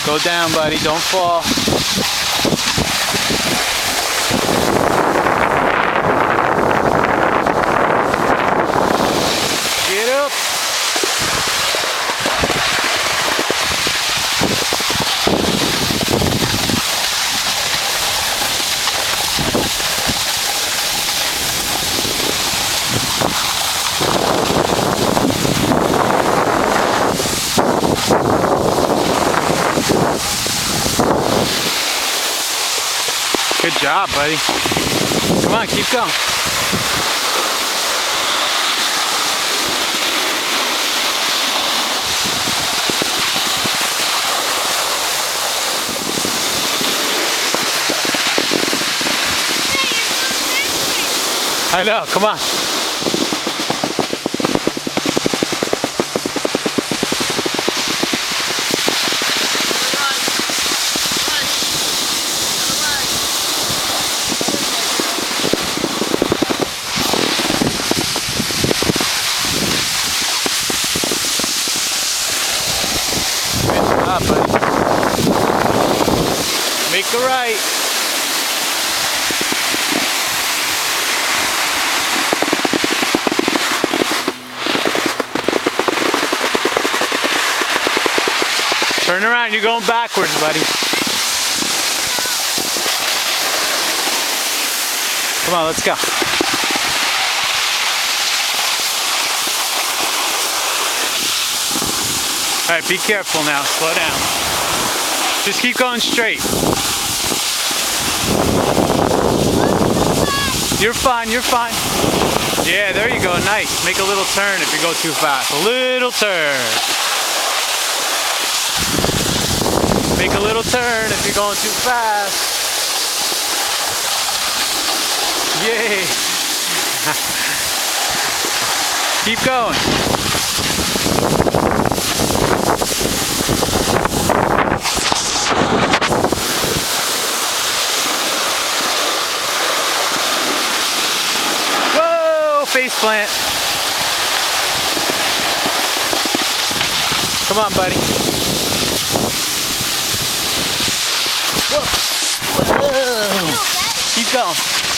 Go down, buddy. Don't fall. Get up. Good job, buddy. Come on, keep going. I know, come on. Buddy. Make a right. Turn around, you're going backwards, buddy. Come on, let's go. All right, be careful now. Slow down. Just keep going straight. You're fine, you're fine. Yeah, there you go. Nice. Make a little turn if you go too fast. A little turn. Make a little turn if you're going too fast. Yay. Keep going. Face plant. Come on, buddy. Whoa. Whoa. Keep going.